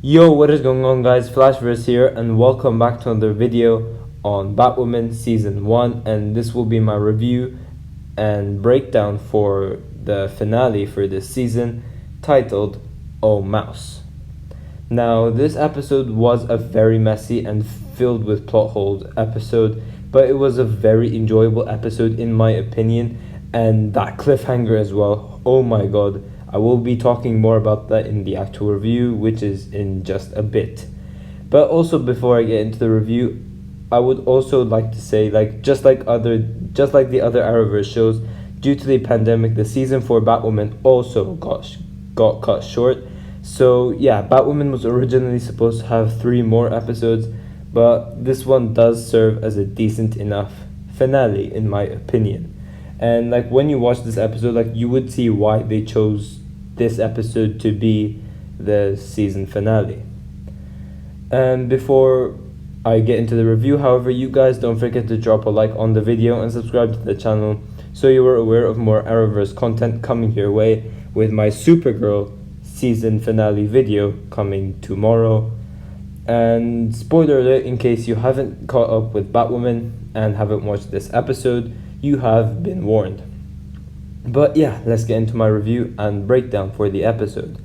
Yo, what is going on, guys? Flashverse here, and welcome back to another video on Batwoman Season 1. And this will be my review and breakdown for the finale for this season, titled Oh Mouse. Now, this episode was a very messy and filled with plot holes episode, but it was a very enjoyable episode in my opinion, and that cliffhanger as well. Oh my god. I will be talking more about that in the actual review, which is in just a bit. But also, before I get into the review, I would also like to say, just like the other Arrowverse shows, due to the pandemic, the season 4 Batwoman also got cut short. So yeah, Batwoman was originally supposed to have 3 more episodes, but this one does serve as a decent enough finale in my opinion. And when you watch this episode, you would see why they chose this episode to be the season finale. And before I get into the review, however, you guys don't forget to drop a like on the video and subscribe to the channel so you are aware of more Arrowverse content coming your way, with my Supergirl season finale video coming tomorrow. And spoiler alert, in case you haven't caught up with Batwoman and haven't watched this episode, you have been warned. But yeah, let's get into my review and breakdown for the episode.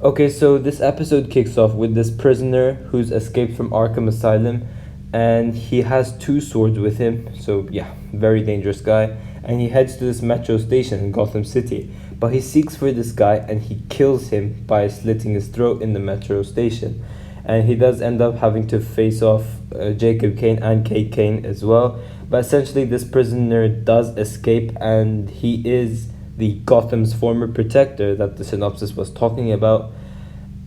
Okay, so this episode kicks off with this prisoner who's escaped from Arkham Asylum, and he has 2 swords with him, so yeah, very dangerous guy. And he heads to this metro station in Gotham City, but he seeks for this guy and he kills him by slitting his throat in the metro station. And he does end up having to face off Jacob Kane and Kane as well. But essentially, this prisoner does escape, and he is the Gotham's former protector that the Synopsis was talking about.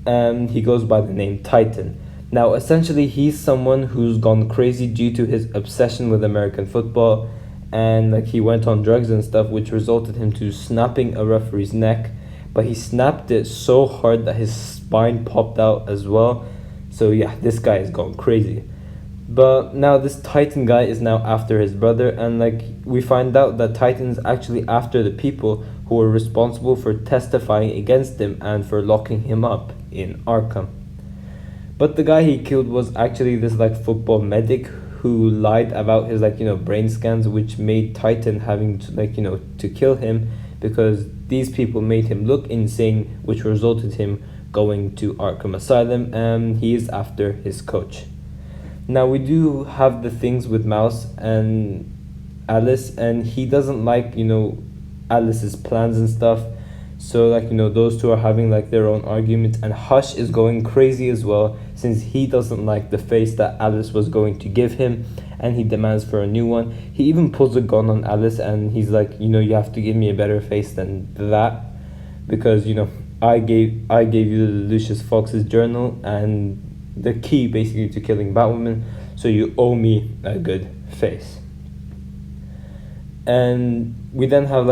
And he goes by the name Titan. Now, essentially, he's someone who's gone crazy due to his obsession with American football. And he went on drugs and stuff, which resulted him to snapping a referee's neck. But he snapped it so hard that his spine popped out as well. So yeah, this guy is gone crazy. But now this Titan guy is now after his brother, and we find out that Titan's actually after the people who were responsible for testifying against him and for locking him up in Arkham. But the guy he killed was actually this football medic who lied about his brain scans, which made Titan having to to kill him, because these people made him look insane, which resulted him going to Arkham Asylum, and he is after his coach. Now, we do have the things with Mouse and Alice, and he doesn't like Alice's plans and stuff. So those two are having their own argument, and Hush is going crazy as well, since he doesn't like the face that Alice was going to give him, and he demands for a new one. He even pulls a gun on Alice, and he's like, you have to give me a better face than that, because I gave you Lucius Fox's journal and the key basically to killing Batwoman, so you owe me a good face. And we then have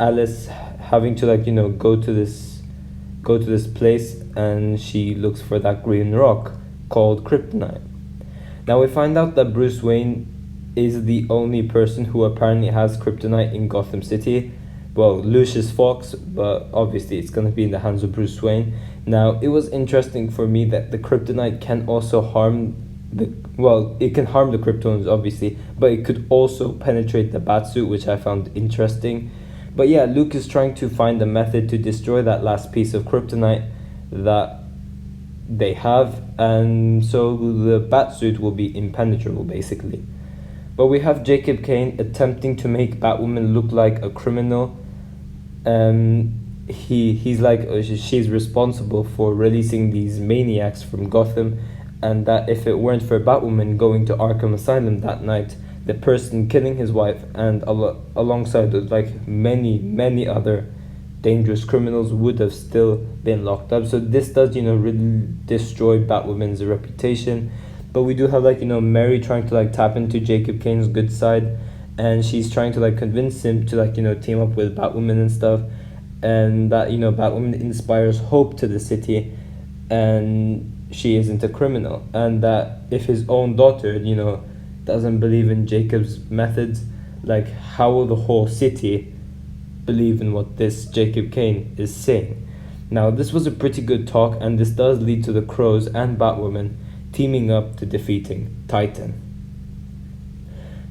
Alice having to go to this place, and she looks for that green rock called kryptonite. Now we find out that Bruce Wayne is the only person who apparently has kryptonite in Gotham City. Well, Lucius Fox, but obviously it's going to be in the hands of Bruce Wayne. Now, it was interesting for me that the kryptonite can also harm it can harm the Kryptonians, obviously, but it could also penetrate the Batsuit, which I found interesting. But yeah, Luke is trying to find a method to destroy that last piece of kryptonite that they have, and so the Batsuit will be impenetrable, basically. But we have Jacob Kane attempting to make Batwoman look like a criminal. He's she's responsible for releasing these maniacs from Gotham, and that if it weren't for Batwoman going to Arkham Asylum that night, the person killing his wife and alongside with many other dangerous criminals would have still been locked up. So this does really destroy Batwoman's reputation. But we do have Mary trying to tap into Jacob Kane's good side, and she's trying to convince him to team up with Batwoman and stuff, and that Batwoman inspires hope to the city, and she isn't a criminal, and that if his own daughter doesn't believe in Jacob's methods, how will the whole city believe in what this Jacob Kane is saying? Now, this was a pretty good talk, and this does lead to the Crows and Batwoman teaming up to defeating Titan.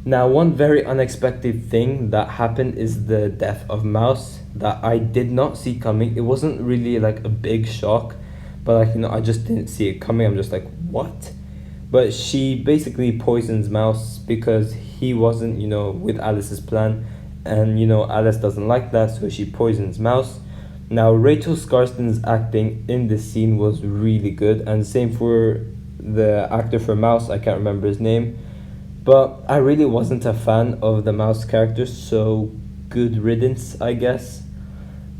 Now, one very unexpected thing that happened is the death of Mouse that I did not see coming. It wasn't really like a big shock, but I just didn't see it coming. I'm just like, what? But she basically poisons Mouse because he wasn't, with Alice's plan, and Alice doesn't like that, so she poisons Mouse. Now, Rachel Skarsten's acting in this scene was really good, and same for the actor for Mouse. I can't remember his name, but I really wasn't a fan of the Mouse character, so good riddance, I guess.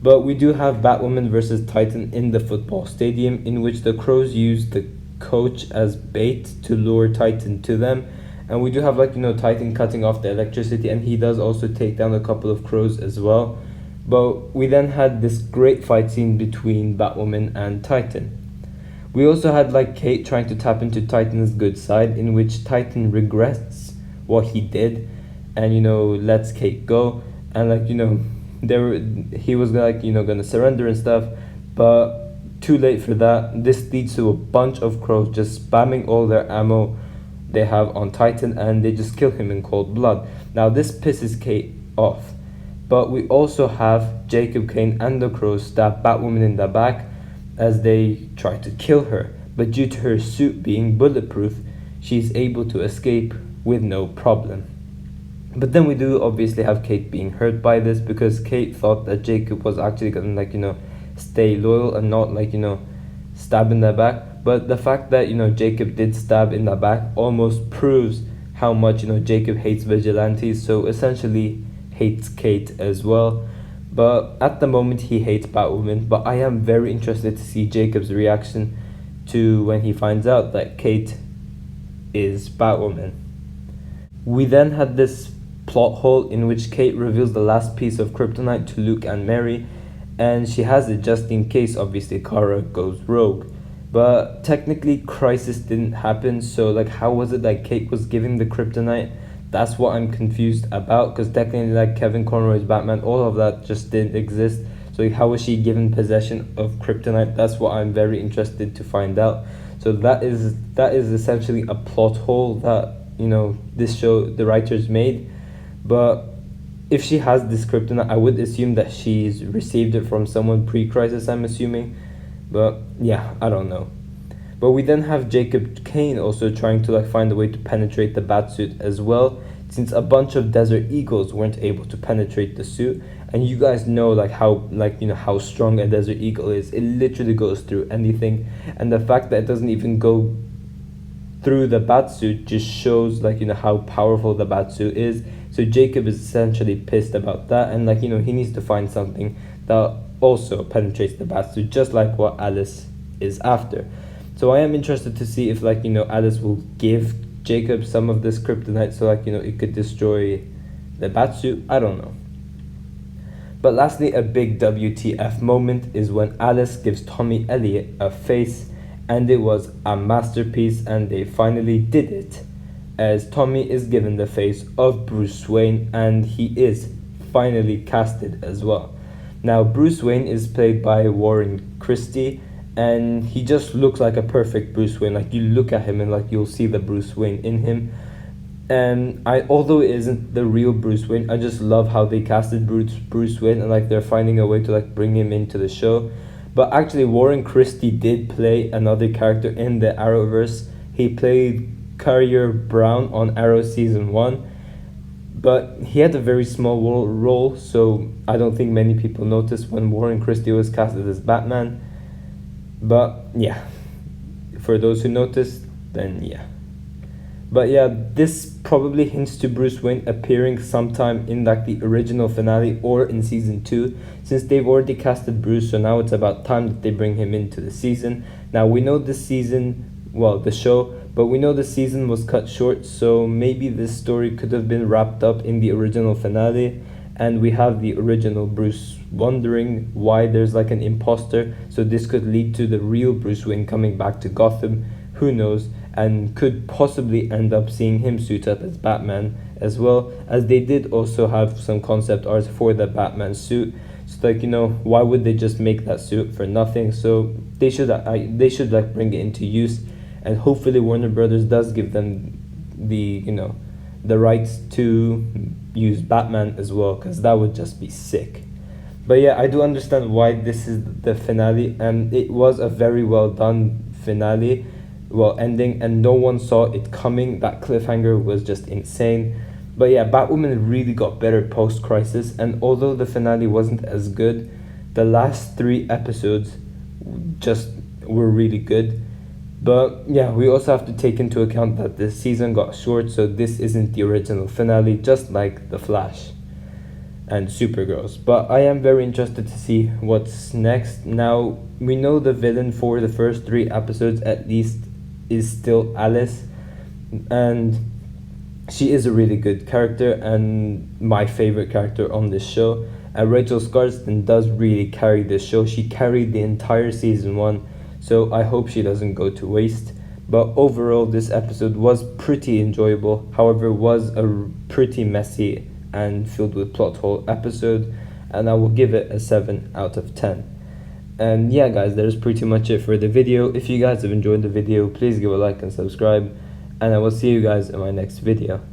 But we do have Batwoman versus Titan in the football stadium, in which the Crows use the coach as bait to lure Titan to them. And we do have Titan cutting off the electricity, and he does also take down a couple of Crows as well. But we then had this great fight scene between Batwoman and Titan. We also had Kate trying to tap into Titan's good side, in which Titan regrets what he did and lets Kate go, and he was gonna surrender and stuff, but too late for that. This leads to a bunch of Crows just spamming all their ammo they have on Titan, and they just kill him in cold blood. Now, this pisses Kate off, but we also have Jacob, Kane, and the Crows stab Batwoman in the back as they try to kill her, but due to her suit being bulletproof, she's able to escape with no problem. But then we do obviously have Kate being hurt by this, because Kate thought that Jacob was actually gonna stay loyal and not stab in the back. But the fact that Jacob did stab in the back almost proves how much Jacob hates vigilantes, so essentially hates Kate as well. But at the moment he hates Batwoman, but I am very interested to see Jacob's reaction to when he finds out that Kate is Batwoman. We then had this plot hole in which Kate reveals the last piece of kryptonite to Luke and Mary, and she has it just in case obviously Kara goes rogue. But technically Crisis didn't happen, so how was it that Kate was given the kryptonite? That's what I'm confused about, because technically Kevin Conroy's Batman, all of that just didn't exist. So how was she given possession of kryptonite? That's what I'm very interested to find out. So that is essentially a plot hole that this show, the writers made. But if she has this kryptonite, I would assume that she's received it from someone pre-Crisis, I'm assuming. But yeah, I don't know. But we then have Jacob Kane also trying to find a way to penetrate the Batsuit as well, since a bunch of Desert Eagles weren't able to penetrate the suit. And you guys know how strong a Desert Eagle is. It literally goes through anything, and the fact that it doesn't even go through the Batsuit just shows how powerful the Batsuit is. So Jacob is essentially pissed about that, and he needs to find something that also penetrates the Batsuit, just like what Alice is after. So I am interested to see if Alice will give Jacob some of this kryptonite so it could destroy the Batsuit. I don't know. But lastly, a big WTF moment is when Alice gives Tommy Elliot a face, and it was a masterpiece, and they finally did it, as Tommy is given the face of Bruce Wayne, and he is finally casted as well. Now, Bruce Wayne is played by Warren Christie, and he just looks like a perfect Bruce Wayne. You look at him and you'll see the Bruce Wayne in him. And although it isn't the real Bruce Wayne, I just love how they casted Bruce Wayne, and they're finding a way to bring him into the show. But actually, Warren Christie did play another character in the Arrowverse. He played Carrier Brown on Arrow Season 1, but he had a very small role, so I don't think many people noticed when Warren Christie was casted as Batman. But yeah, for those who noticed, then yeah. But yeah, this probably hints to Bruce Wayne appearing sometime in the original finale or in season 2, since they've already casted Bruce, so now it's about time that they bring him into the season. Now we know this season, the show, but we know the season was cut short, so maybe this story could have been wrapped up in the original finale, and we have the original Bruce wondering why there's an imposter, so this could lead to the real Bruce Wayne coming back to Gotham, who knows, and could possibly end up seeing him suit up as Batman, as well as they did also have some concept art for the Batman suit. It's like, why would they just make that suit for nothing? So they should like bring it into use, and hopefully Warner Brothers does give them the the rights to use Batman as well, because that would just be sick. But yeah, I do understand why this is the finale, and it was a very well done finale, well ending, and no one saw it coming. That cliffhanger was just insane. But yeah, Batwoman really got better post Crisis, and although the finale wasn't as good, the last 3 episodes just were really good. But yeah, we also have to take into account that the season got short, so this isn't the original finale, just like The Flash and Supergirls. But I am very interested to see what's next. Now, we know the villain for the first 3 episodes at least is still Alice, and she is a really good character and my favorite character on this show. And Rachel Skarsten does really carry this show. She carried the entire season 1, so I hope she doesn't go to waste. But overall, this episode was pretty enjoyable. However, it was a pretty messy and filled with plot hole episode, and I will give it a 7 out of 10. And yeah guys, that is pretty much it for the video. If you guys have enjoyed the video, please give a like and subscribe, and I will see you guys in my next video.